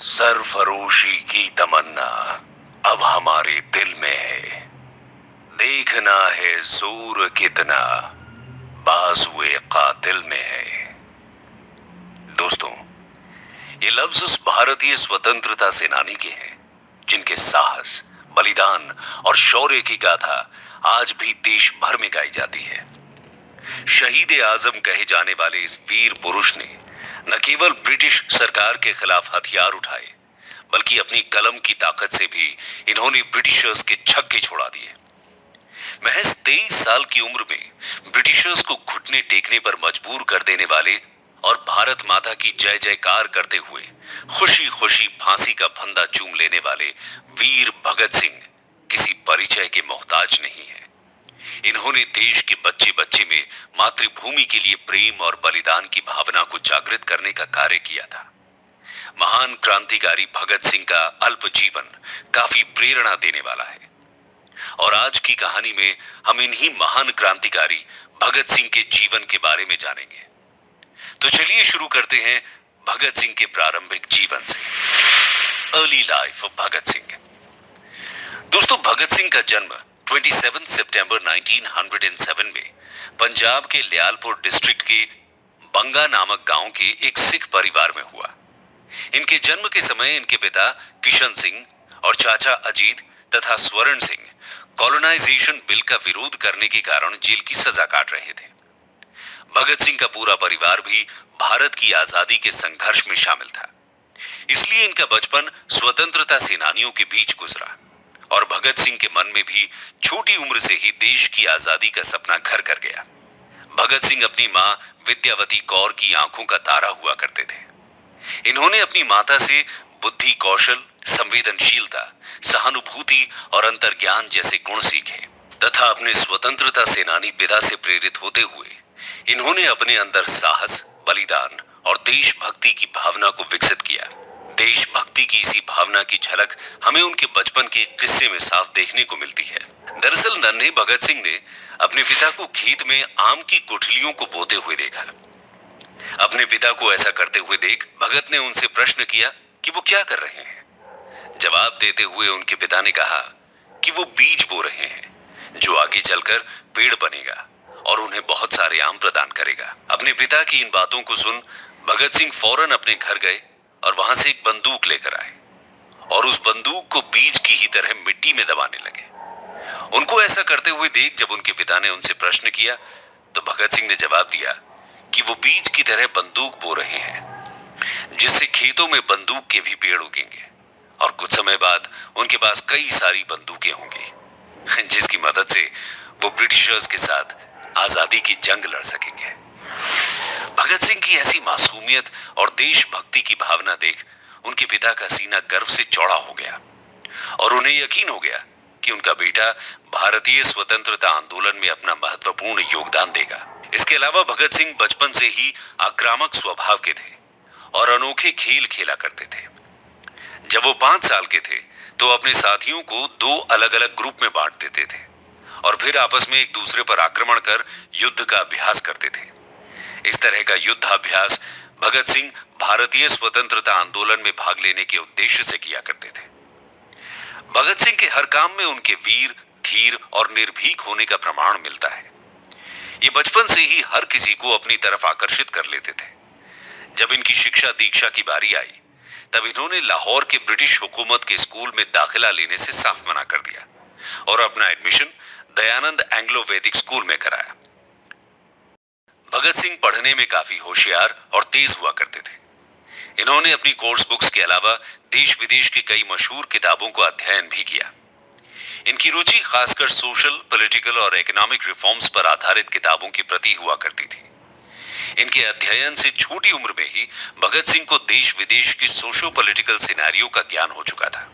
सरफरोशी की तमन्ना अब हमारे दिल में है। देखना है जोर कितना बाजुए कातिल में है। दोस्तों, ये लफ्ज उस भारतीय स्वतंत्रता सेनानी के हैं जिनके साहस, बलिदान और शौर्य की गाथा आज भी देश भर में गाई जाती है। शहीद आजम कहे जाने वाले इस वीर पुरुष ने न केवल ब्रिटिश सरकार के खिलाफ हथियार उठाए, बल्कि अपनी कलम की ताकत से भी इन्होंने ब्रिटिशर्स के छक्के छोड़ा दिए। महज 23 साल की उम्र में ब्रिटिशर्स को घुटने टेकने पर मजबूर कर देने वाले और भारत माता की जय जयकार करते हुए खुशी खुशी फांसी का फंदा चूम लेने वाले वीर भगत सिंह किसी परिचय के मोहताज नहीं है। इन्होंने देश के बच्चे बच्चे में मातृभूमि के लिए प्रेम और बलिदान की भावना को जागृत करने का कार्य किया था। महान क्रांतिकारी भगत सिंह का अल्प जीवन काफी प्रेरणा देने वाला है और आज की कहानी में हम इन्हीं महान क्रांतिकारी भगत सिंह के जीवन के बारे में जानेंगे। तो चलिए शुरू करते हैं भगत सिंह के प्रारंभिक जीवन से। Early life of Bhagat Singh. दोस्तों, भगत सिंह का जन्म 27 सितंबर 1907 में पंजाब के लियालपुर डिस्ट्रिक्ट के बंगा नामक गांव के एक सिख परिवार में हुआ। इनके जन्म के समय इनके पिता किशन सिंह और चाचा अजीत तथा स्वर्ण सिंह कॉलोनाइजेशन बिल का विरोध करने के कारण जेल की सजा काट रहे थे। भगत सिंह का पूरा परिवार भी भारत की आजादी के संघर्ष में शामिल था, इसलिए इनका बचपन स्वतंत्रता सेनानियों के बीच गुजरा और भगत सिंह के मन में भी छोटी उम्र से ही देश की आजादी का सपना घर कर गया। भगत सिंह अपनी मां विद्यावती कौर की आंखों का तारा हुआ करते थे। इन्होंने अपनी माता से बुद्धि, कौशल, संवेदनशीलता, सहानुभूति और अंतर्ज्ञान जैसे गुण सीखे तथा अपने स्वतंत्रता सेनानी पिता से प्रेरित होते हुए इन्होंने अपने अंदर साहस, बलिदान और देशभक्ति की भावना को विकसित किया। देशभक्ति की इसी भावना की झलक हमें उनके बचपन के किस्से में साफ देखने को मिलती है। दरअसल नन्हे भगत सिंह ने अपने पिता को खेत में आम की गुठलियों को बोते हुए देखा। अपने पिता को ऐसा करते हुए देख भगत ने उनसे प्रश्न किया कि वो क्या कर रहे हैं। जवाब देते हुए उनके पिता ने कहा कि वो बीज बो रहे हैं जो आगे चलकर पेड़ बनेगा और उन्हें बहुत सारे आम प्रदान करेगा। अपने पिता की इन बातों को सुन भगत सिंह फौरन अपने घर गए और वहां से एक बंदूक लेकर आए और उस बंदूक को बीज की ही तरह मिट्टी में दबाने लगे। उनको ऐसा करते हुए देख जब उनके पिता ने उनसे प्रश्न किया तो भगत सिंह ने जवाब दिया कि वो बीज की तरह बंदूक बो रहे हैं जिससे खेतों में बंदूक के भी पेड़ उगेंगे और कुछ समय बाद उनके पास कई सारी बंदूकें होंगी जिसकी मदद से वो ब्रिटिशर्स के साथ आजादी की जंग लड़ सकेंगे। भगत सिंह की ऐसी मासूमियत और देशभक्ति की भावना देख उनके पिता का सीना गर्व से चौड़ा हो गया और उन्हें यकीन हो गया कि उनका बेटा भारतीय स्वतंत्रता आंदोलन में अपना महत्वपूर्ण योगदान देगा। इसके अलावा भगत सिंह बचपन से ही आक्रामक स्वभाव के थे और अनोखे खेल खेला करते थे। जब वो 5 साल के थे तो अपने साथियों को 2 अलग अलग ग्रुप में बांट देते थे और फिर आपस में एक दूसरे पर आक्रमण कर युद्ध का अभ्यास करते थे। इस तरह का युद्धाभ्यास भगत सिंह भारतीय स्वतंत्रता आंदोलन में भाग लेने के उद्देश्य से किया करते थे। भगत सिंह के हर काम में उनके वीर, धीर और निर्भीक होने का प्रमाण मिलता है। ये बचपन से ही हर किसी को अपनी तरफ आकर्षित कर लेते थे। जब इनकी शिक्षा दीक्षा की बारी आई तब इन्होंने लाहौर के ब्रिटिश हुकूमत के स्कूल में दाखिला लेने से साफ मना कर दिया और अपना एडमिशन दयानंद एंग्लो वैदिक स्कूल में कराया। भगत सिंह पढ़ने में काफी होशियार और तेज हुआ करते थे। इन्होंने अपनी कोर्स बुक्स के अलावा देश विदेश की कई मशहूर किताबों को अध्ययन भी किया। इनकी रुचि खासकर सोशल, पॉलिटिकल और इकोनॉमिक रिफॉर्म्स पर आधारित किताबों के प्रति हुआ करती थी। इनके अध्ययन से छोटी उम्र में ही भगत सिंह को देश विदेश के सोशो पॉलिटिकल सिनेरियो का ज्ञान हो चुका था।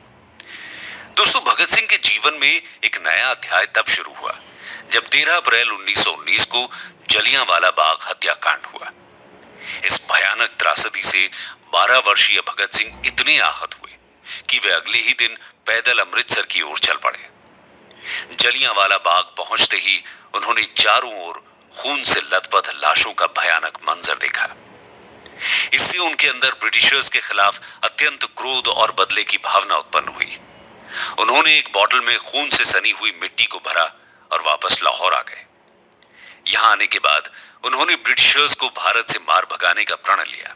दोस्तों, भगत सिंह के जीवन में एक नया अध्याय तब शुरू हुआ जब 13 अप्रैल 1919 को जलियांवाला बाग हत्याकांड हुआ। इस भयानक त्रासदी से 12 वर्षीय भगत सिंह इतने आहत हुए कि वे अगले ही दिन पैदल अमृतसर की ओर चल पड़े। जलियांवाला बाग पहुंचते ही उन्होंने चारों ओर खून से लथपथ लाशों का भयानक मंजर देखा। इससे उनके अंदर ब्रिटिशर्स के खिलाफ अत्यंत क्रोध और बदले की भावना उत्पन्न हुई। उन्होंने एक बॉटल में खून से सनी हुई मिट्टी को भरा और वापस लाहौर आ गए। यहां आने के बाद उन्होंने ब्रिटिशर्स को भारत से मार भगाने का प्रण लिया।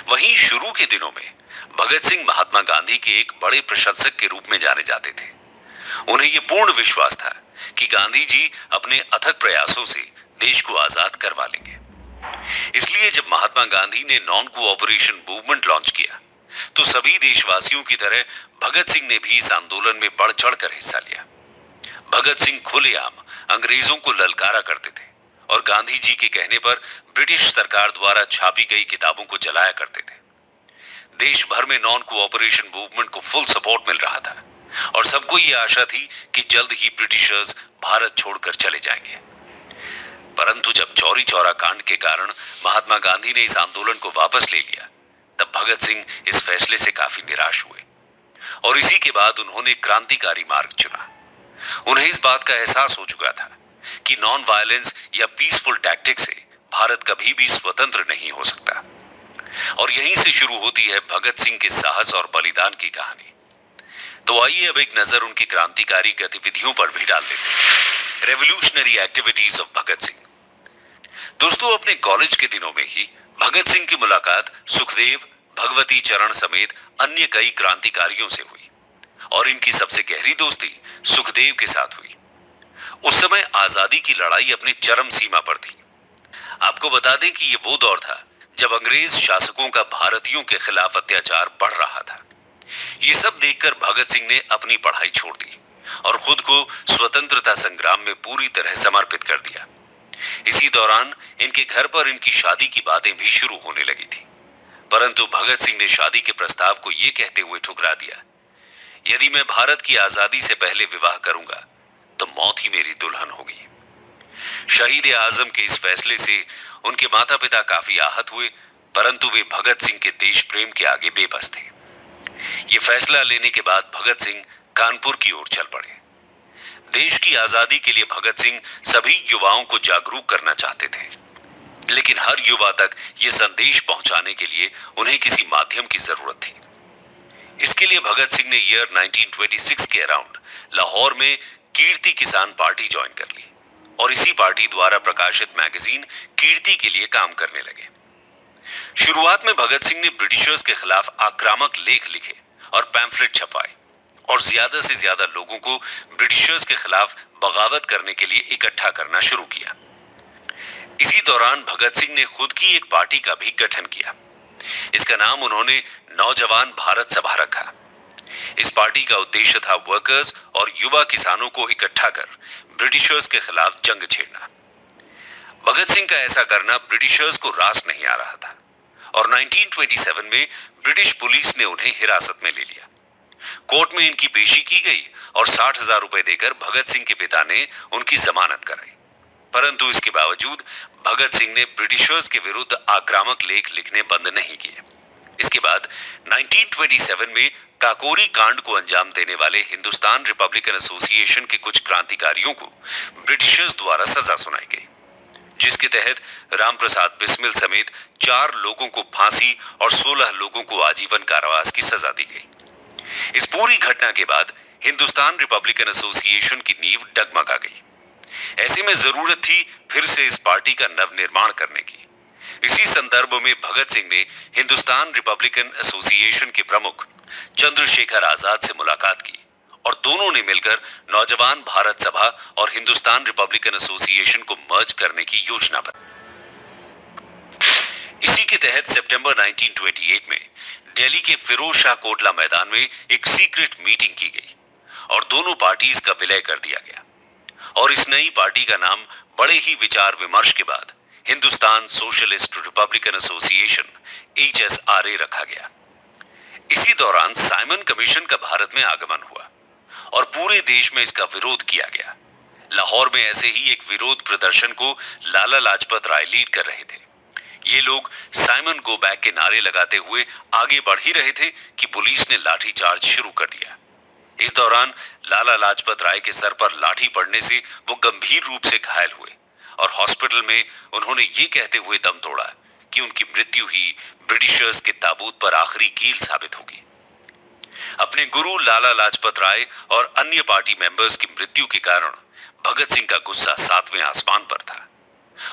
वहीं शुरू के दिनों में भगत सिंह महात्मा गांधी के एक बड़े प्रशंसक के रूप में जाने जाते थे। उन्हें यह पूर्ण विश्वास था कि गांधी जी अपने अथक प्रयासों से देश को आजाद करवा लेंगे। इसलिए जब महात्मा गांधी ने नॉन कोऑपरेशन मूवमेंट लॉन्च किया तो सभी देशवासियों की तरह भगत सिंह ने भी इस आंदोलन में बढ़ चढ़कर हिस्सा लिया। भगत सिंह खुलेआम अंग्रेजों को ललकारा करते थे और गांधी जी के कहने पर ब्रिटिश सरकार द्वारा छापी गई किताबों को जलाया करते थे। देश भर में नॉन कोऑपरेशन मूवमेंट को फुल सपोर्ट मिल रहा था और सबको ये आशा थी कि जल्द ही ब्रिटिशर्स भारत छोड़कर चले जाएंगे। परंतु जब चौरी चौरा कांड के कारण महात्मा गांधी ने इस आंदोलन को वापस ले लिया, तब भगत सिंह इस फैसले से काफी निराश हुए और इसी के बाद उन्होंने क्रांतिकारी मार्ग चुना। उन्हें इस बात का एहसास हो चुका था कि नॉन वायलेंस या पीसफुल टैक्टिक से भारत कभी भी स्वतंत्र नहीं हो सकता। और यहीं से शुरू होती है भगत सिंह के साहस और बलिदान की कहानी। तो आइए अब एक नजर उनकी क्रांतिकारी गतिविधियों पर भी डाल लेते हैं। Revolutionary activities of Bhagat Singh. दोस्तों, अपने कॉलेज के दिनों में ही भगत सिंह की मुलाकात सुखदेव, भगवती चरण समेत अन्य कई क्रांतिकारियों से हुई और इनकी सबसे गहरी दोस्ती सुखदेव के साथ हुई। उस समय आजादी की लड़ाई अपनी चरम सीमा पर थी। आपको बता दें कि यह वो दौर था जब अंग्रेज शासकों का भारतीयों के खिलाफ अत्याचार बढ़ रहा था। ये सब देखकर भगत सिंह ने अपनी पढ़ाई छोड़ दी और खुद को स्वतंत्रता संग्राम में पूरी तरह समर्पित कर दिया। इसी दौरान इनके घर पर इनकी शादी की बातें भी शुरू होने लगी थी, परंतु भगत सिंह ने शादी के प्रस्ताव को यह कहते हुए ठुकरा दिया, यदि मैं भारत की आजादी से पहले विवाह करूंगा तो मौत ही मेरी दुल्हन होगी। शहीद आजम के इस फैसले से उनके माता पिता काफी आहत हुए, परंतु वे भगत सिंह के देश प्रेम के आगे बेबस थे। ये फैसला लेने के बाद भगत सिंह कानपुर की ओर चल पड़े। देश की आजादी के लिए भगत सिंह सभी युवाओं को जागरूक करना चाहते थे, लेकिन हर युवा तक ये संदेश पहुंचाने के लिए उन्हें किसी माध्यम की जरूरत थी। इसके लिए भगत सिंह ने ईयर 1926 के अराउंड लाहौर में कीर्ति किसान पार्टी ज्वाइन कर ली और इसी पार्टी द्वारा प्रकाशित मैगजीन कीर्ति के लिए काम करने लगे। शुरुआत में भगत सिंह ने ब्रिटिशर्स के खिलाफ आक्रामक लेख लिखे और पैम्फलेट छपवाए और ज्यादा से ज्यादा लोगों को ब्रिटिशर्स के खिलाफ बगावत करने के लिए इकट्ठा करना शुरू किया। इसी दौरान भगत सिंह ने खुद की एक पार्टी का भी गठन किया। इसका नाम उन्होंने नौजवान भारत सभा रखा। इस पार्टी का उद्देश्य था वर्कर्स और युवा किसानों को इकट्ठा कर ब्रिटिशर्स के खिलाफ जंग छेड़ना। भगत सिंह का ऐसा करना ब्रिटिशर्स को रास नहीं आ रहा था और 1927 में ब्रिटिश पुलिस ने उन्हें हिरासत में ले लिया। कोर्ट में इनकी पेशी की गई और 60,000 रुपए देकर भगत सिंह के पिता ने उनकी जमानत कराई, परंतु इसके बावजूद भगत सिंह ने ब्रिटिशर्स के विरुद्ध आक्रामक लेख लिखने बंद नहीं किए। इसके बाद 1927 में काकोरी कांड को अंजाम देने वाले हिंदुस्तान रिपब्लिकन एसोसिएशन के कुछ क्रांतिकारियों को ब्रिटिशर्स द्वारा सजा सुनाई गई, जिसके तहत रामप्रसाद बिस्मिल समेत 4 लोगों को फांसी और 16 लोगों को आजीवन कारावास की सजा दी गई। इस पूरी घटना के बाद हिंदुस्तान रिपब्लिकन एसोसिएशन की नींव डगमगा गई। ऐसे में जरूरत थी फिर से इस पार्टी का नवनिर्माण करने की। इसी संदर्भ में भगत सिंह ने हिंदुस्तान रिपब्लिकन एसोसिएशन के प्रमुख चंद्रशेखर आजाद से मुलाकात की और दोनों ने मिलकर नौजवान भारत सभा और हिंदुस्तान रिपब्लिकन एसोसिएशन को मर्ज करने की योजना बनाई। इसी के तहत सितंबर 1928 में दिल्ली के फिरोज शाह कोटला मैदान में एक सीक्रेट मीटिंग की गई और दोनों पार्टीज का विलय कर दिया गया और इस नई पार्टी का नाम बड़े ही विचार विमर्श के बाद Hindustan socialist Republican association HSRA रखा गया। इसी दौरान साइमन कमीशन का भारत में आगमन हुआ और पूरे देश में इसका विरोध किया गया। लाहौर में ऐसे ही एक विरोध प्रदर्शन को लाला लाजपत राय लीड कर रहे थे। ये लोग साइमन गो बैक के नारे लगाते हुए आगे बढ़ ही रहे थे कि पुलिस ने लाठीचार्ज शुरू कर दिया। इस दौरान लाला लाजपत राय के सर पर लाठी पड़ने से वो गंभीर रूप से घायल हुए और हॉस्पिटल में उन्होंने ये कहते हुए दम तोड़ा कि उनकी मृत्यु ही ब्रिटिशर्स के ताबूत पर आखिरी कील साबित होगी। अपने गुरु लाला लाजपत राय और अन्य पार्टी मेंबर्स की मृत्यु के कारण भगत सिंह का गुस्सा 7वें आसमान पर था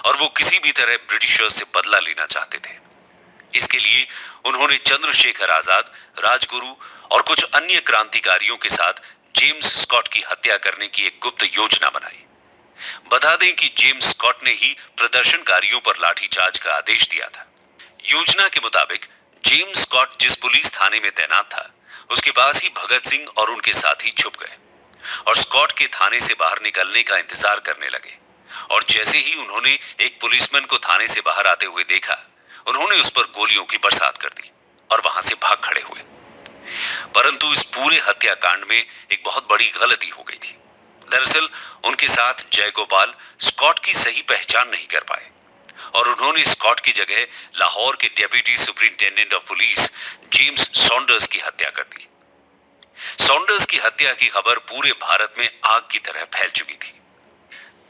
और वो किसी भी तरह ब्रिटिशर्स से बदला लेना चाहते थे। इसके लिए उन्होंने चंद्रशेखर आजाद, राजगुरु और कुछ अन्य क्रांतिकारियों के साथ जेम्स स्कॉट की हत्या करने की एक गुप्त योजना बनाई। बता दें कि जेम्स स्कॉट ने ही प्रदर्शनकारियों पर लाठीचार्ज का आदेश दिया था। योजना के मुताबिक जेम्स स्कॉट जिस पुलिस थाने में तैनात था, उसके पास ही भगत सिंह और उनके साथी छुप गए और स्कॉट के थाने से बाहर निकलने का इंतजार करने लगे। और जैसे ही उन्होंने एक पुलिसमैन को थाने से बाहर आते हुए देखा, उन्होंने उस पर गोलियों की बरसात कर दी और वहां से भाग खड़े हुए। परंतु इस पूरे हत्याकांड में एक बहुत बड़ी गलती हो गई थी। दरअसल उनके साथ जयगोपाल स्कॉट की सही पहचान नहीं कर पाए और उन्होंने स्कॉट की जगह लाहौर के deputy superintendent of police James Saunders की हत्या कर दी। सॉन्डर्स की हत्या की खबर पूरे भारत में आग की तरह फैल चुकी थी,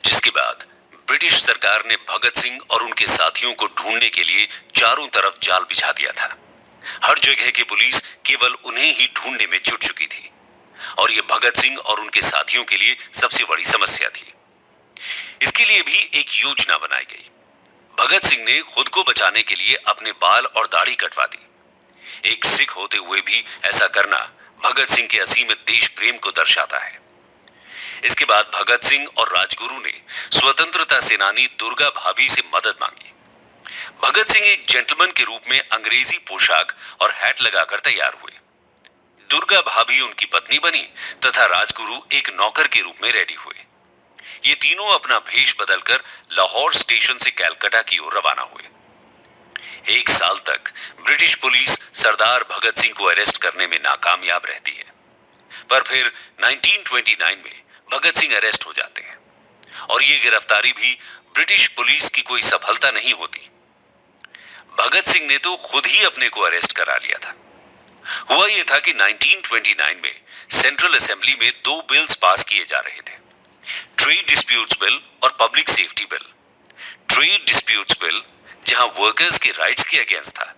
जिसके बाद ब्रिटिश सरकार ने भगत सिंह और उनके साथियों को ढूंढने के लिए चारों तरफ जाल बिछा दिया था। हर जगह की पुलिस केवल उन्हें ही ढूंढने में जुट चुकी थी और यह भगत सिंह और उनके साथियों के लिए सबसे बड़ी समस्या थी। इसके लिए भी एक योजना बनाई गई। भगत सिंह ने खुद को बचाने के लिए अपने बाल और दाढ़ी कटवा दी। एक सिख होते हुए भी ऐसा करना भगत सिंह के असीमित देश प्रेम को दर्शाता है। इसके बाद भगत सिंह और राजगुरु ने स्वतंत्रता सेनानी दुर्गा भाभी से मदद मांगी। भगत सिंह एक जेंटलमैन के रूप में अंग्रेजी पोशाक और हैट लगाकर तैयार हुए। दुर्गा भाभी उनकी पत्नी बनी तथा राजगुरु एक नौकर के रूप में रेडी हुए। ये तीनों अपना भेष बदलकर लाहौर स्टेशन से कलकत्ता की ओर रवाना हुए। 1 साल तक ब्रिटिश पुलिस सरदार भगत सिंह को अरेस्ट करने में नाकामयाब रहती है, पर फिर 1929 में भगत सिंह अरेस्ट हो जाते हैं और ये गिरफ्तारी भी ब्रिटिश पुलिस की कोई सफलता नहीं होती। भगत सिंह ने तो खुद ही अपने को अरेस्ट करा लिया था। हुआ यह था कि 1929 में सेंट्रल असेंबली में 2 बिल्स पास किए जा रहे थे, ट्रेड डिस्प्यूट्स बिल और public safety bill. Trade disputes bill जहां वर्कर्स के राइट्स के अगेंस्ट था,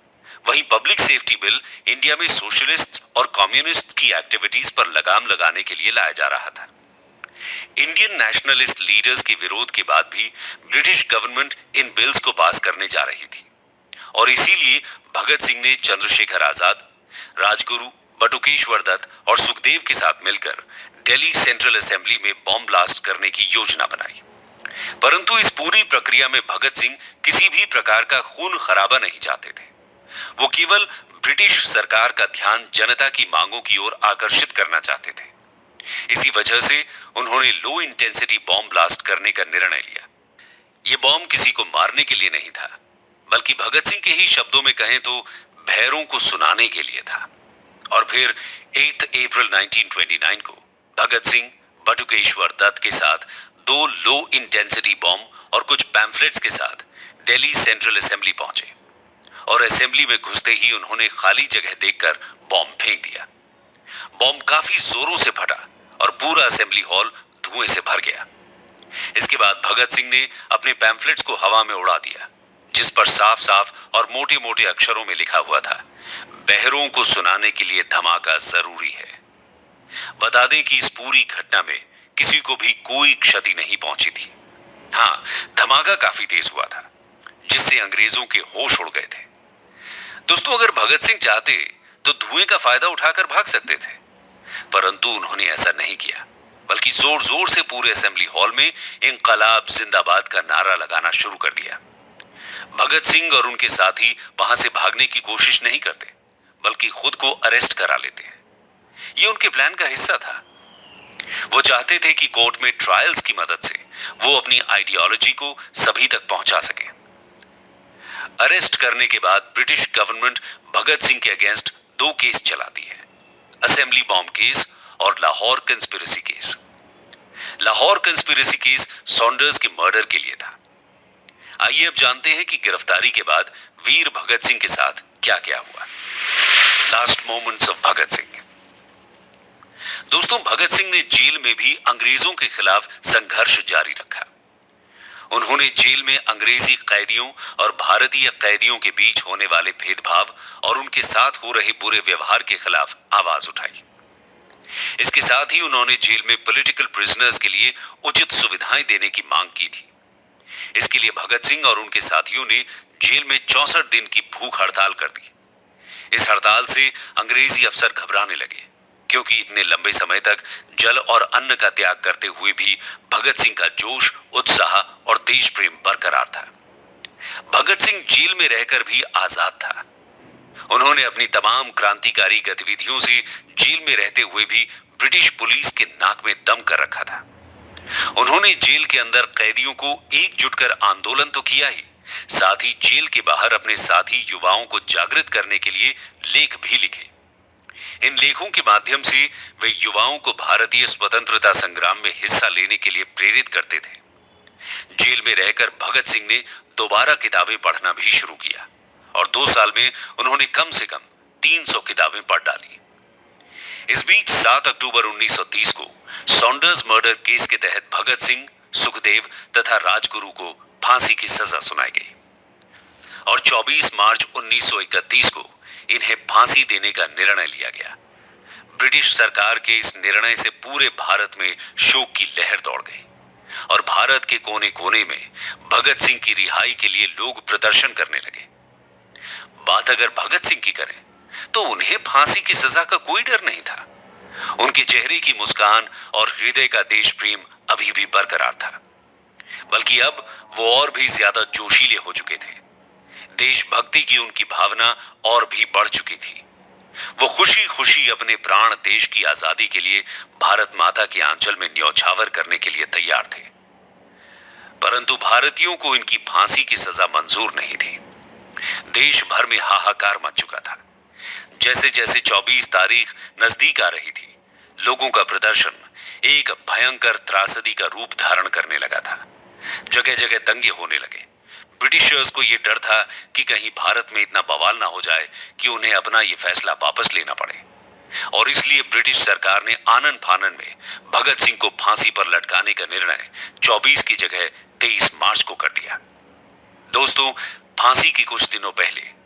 वहीं पब्लिक सेफ्टी बिल इंडिया में सोशलिस्ट और कम्युनिस्ट की एक्टिविटीज पर लगाम लगाने के लिए लाया जा रहा था। इंडियन नेशनलिस्ट लीडर्स के विरोध के बाद भी ब्रिटिश गवर्नमेंट इन बिल्स को पास करने जा रही थी और इसीलिए भगत सिंह ने चंद्रशेखर आजाद, राजगुरु, बटुकेश्वर दत्त और सुखदेव के साथ मिलकर दिल्ली सेंट्रल असेंबली में बॉम्ब ब्लास्ट करने की योजना बनाई। परंतु इस पूरी प्रक्रिया में भगत सिंह किसी भी प्रकार का खून खराबा नहीं चाहते थे। वो केवल ब्रिटिश सरकार का ध्यान जनता की मांगों की ओर आकर्षित करना चाहते थे। इसी वजह से उन्होंने लो इंटेंसिटी बॉम्ब ब्लास्ट करने का निर्णय लिया। यह बॉम्ब किसी को मारने के लिए नहीं था, बल्कि भगत सिंह के ही शब्दों में कहें तो भैरों को सुनाने के लिए था। और फिर 8 अप्रैल 1929 को भगत सिंह बटुकेश्वर दत्त के साथ 2 लो इंटेंसिटी बॉम्ब और कुछ पैम्फलेट्स के साथ दिल्ली सेंट्रल असेंबली पहुंचे और असेंबली में घुसते ही उन्होंने खाली जगह देखकर बॉम्ब फेंक दिया। बॉम्ब काफी जोरों से फटा और पूरा असेंबली हॉल धुएं से भर गया। इसके बाद भगत सिंह ने अपने पैम्फलेट्स को हवा में उड़ा दिया, जिस पर साफ साफ और मोटे मोटे अक्षरों में लिखा हुआ था, बहरों को सुनाने के लिए धमाका जरूरी है। बता दें कि इस पूरी घटना में किसी को भी कोई क्षति नहीं पहुंची थी। हाँ, धमाका काफी तेज हुआ था, जिससे अंग्रेजों के होश उड़ गए थे। दोस्तों, अगर भगत सिंह चाहते तो धुएं का फायदा उठाकर भाग सकते थे, परंतु उन्होंने ऐसा नहीं किया, बल्कि जोर जोर से पूरे असेंबली हॉल में इंकलाब जिंदाबाद का नारा लगाना शुरू कर दिया। भगत सिंह और उनके साथी वहां से भागने की कोशिश नहीं करते, बल्कि खुद को अरेस्ट करा लेते हैं। ये उनके प्लान का हिस्सा था। वो चाहते थे कि कोर्ट में ट्रायल्स की मदद से वो अपनी आइडियोलॉजी को सभी तक पहुंचा सकें। अरेस्ट करने के बाद ब्रिटिश गवर्नमेंट भगत सिंह के अगेंस्ट 2 केस चलाती है, असेंबली बॉम्ब केस और Lahore conspiracy case. Lahore conspiracy case Saunders के मर्डर के लिए था। आइए अब जानते हैं कि गिरफ्तारी के बाद वीर भगत सिंह के साथ क्या क्या हुआ। Last moments of Bhagat Singh. दोस्तों, भगत सिंह ने जेल में भी अंग्रेजों के खिलाफ संघर्ष जारी रखा। उन्होंने जेल में अंग्रेजी कैदियों और भारतीय कैदियों के बीच होने वाले भेदभाव और उनके साथ हो रहे बुरे व्यवहार के खिलाफ आवाज उठाई। इसके साथ ही उन्होंने जेल में पॉलिटिकल प्रिजनर्स के लिए उचित सुविधाएं देने की मांग की थी। इसके लिए भगत सिंह और उनके साथियों ने जेल में 64 दिन की भूख हड़ताल कर दी। इस हड़ताल से अंग्रेजी अफसर घबराने लगे, क्योंकि इतने लंबे समय तक जल और अन्न का त्याग करते हुए भी भगत सिंह का जोश, उत्साह और देश प्रेम बरकरार था। भगत सिंह जेल में रहकर भी आजाद था। उन्होंने अपनी तमाम क्रांतिकारी गतिविधियों से जेल में रहते हुए भी ब्रिटिश पुलिस के नाक में दम कर रखा था। उन्होंने जेल के अंदर कैदियों को एकजुट कर आंदोलन तो किया ही, साथ ही जेल के बाहर अपने साथी युवाओं को जागृत करने के लिए लेख भी लिखे। इन लेखों के माध्यम से वे युवाओं को भारतीय स्वतंत्रता संग्राम में हिस्सा लेने के लिए प्रेरित करते थे। जेल में रहकर भगत सिंह ने दोबारा किताबें पढ़ना भी शुरू किया और 2 साल में उन्होंने कम से कम 300 किताबें पढ़ डाली। इस बीच 7 अक्टूबर 1930 को सॉन्डर्स मर्डर केस के तहत भगत सिंह, सुखदेव तथा राजगुरु को फांसी की सजा सुनाई गई और 24 मार्च 1931 को इन्हें फांसी देने का निर्णय लिया गया। ब्रिटिश सरकार के इस निर्णय से पूरे भारत में शोक की लहर दौड़ गई और भारत के कोने कोने में भगत सिंह की रिहाई के लिए लोग प्रदर्शन करने लगे। बात अगर भगत सिंह की करें तो उन्हें फांसी की सजा का कोई डर नहीं था। उनके चेहरे की मुस्कान और हृदय का देश प्रेम अभी भी बरकरार था, बल्कि अब वो और भी ज्यादा जोशीले हो चुके थे। देशभक्ति की उनकी भावना और भी बढ़ चुकी थी। वो खुशी खुशी अपने प्राण देश की आजादी के लिए भारत माता के आंचल में न्यौछावर करने के लिए तैयार थे। परंतु भारतीयों को इनकी फांसी की सजा मंजूर नहीं थी। देश भर में हाहाकार मच चुका था। जैसे जैसे 24 तारीख नजदीक आ रही थी, लोगों का प्रदर्शन एक भयंकर त्रासदी का रूप धारण करने लगा था। जगह जगह दंगे होने लगे। ब्रिटिशर्स को यह डर था कि कहीं भारत में इतना बवाल ना हो जाए कि उन्हें अपना यह फैसला वापस लेना पड़े, और इसलिए ब्रिटिश सरकार ने आनन फानन में भगत सिंह को फांसी पर लटकाने का निर्णय 24 की जगह 23 मार्च को कर दिया। दोस्तों, फांसी के कुछ दिनों पहले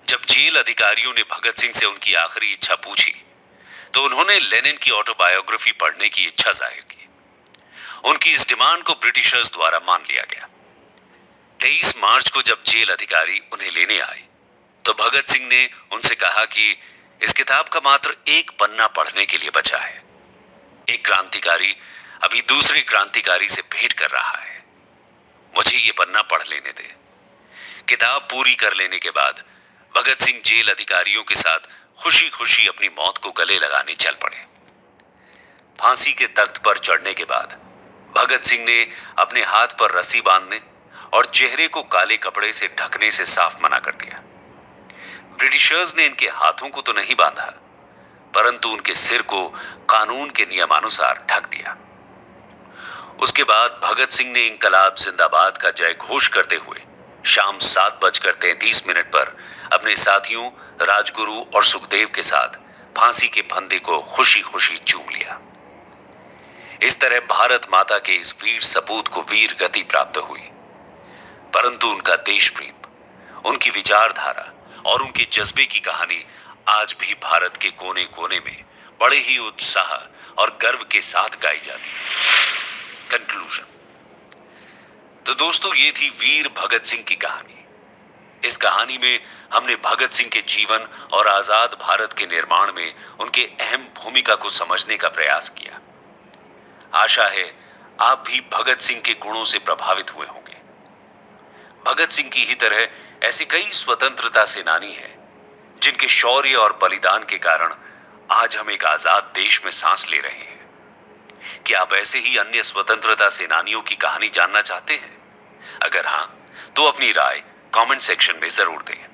जब जेल अधिकारियों ने भगत सिंह से उनकी आखिरी इच्छा पूछी, तो उन्होंने लेनिन की ऑटोबायोग्राफी पढ़ने की इच्छा जाहिर की। उनकी इस डिमांड को ब्रिटिशर्स द्वारा मान लिया गया। 23 मार्च को जब जेल अधिकारी उन्हें लेने आए, तो भगत सिंह ने उनसे कहा कि इस किताब का मात्र एक पन्ना पढ़ने के लिए बचा है। एक क्रांतिकारी अभी दूसरे क्रांतिकारी से भेंट कर रहा है, मुझे ये पन्ना पढ़ लेने दे। किताब पूरी कर लेने के बाद भगत सिंह जेल अधिकारियों के साथ खुशी खुशी अपनी मौत को गले लगाने चल पड़े। फांसी के तख्त पर चढ़ने के बाद भगत सिंह ने अपने हाथ पर रस्सी बांधने और चेहरे को काले कपड़े से ढकने से साफ मना कर दिया। ब्रिटिशर्स ने इनके हाथों को तो नहीं बांधा, परंतु उनके सिर को कानून के नियमानुसार ढक दिया। उसके बाद भगत सिंह ने इंकलाब जिंदाबाद का जय घोष करते हुए शाम 7:33 पर अपने साथियों राजगुरु और सुखदेव के साथ फांसी के फंदे को खुशी खुशी चूम लिया। इस तरह भारत माता के इस वीर सपूत को वीर गति प्राप्त हुई, परंतु उनका देश प्रेम, उनकी विचारधारा और उनके जज्बे की कहानी आज भी भारत के कोने कोने में बड़े ही उत्साह और गर्व के साथ गाई जाती है। कंक्लूजन। तो दोस्तों, ये थी वीर भगत सिंह की कहानी। इस कहानी में हमने भगत सिंह के जीवन और आजाद भारत के निर्माण में उनके अहम भूमिका को समझने का प्रयास किया। आशा है आप भी भगत सिंह के गुणों से प्रभावित हुए होंगे। भगत सिंह की ही तरह ऐसे कई स्वतंत्रता सेनानी हैं जिनके शौर्य और बलिदान के कारण आज हम एक आजाद देश में सांस ले रहे हैं। क्या आप ऐसे ही अन्य स्वतंत्रता सेनानियों की कहानी जानना चाहते हैं? अगर हां, तो अपनी राय कमेंट सेक्शन में जरूर दें।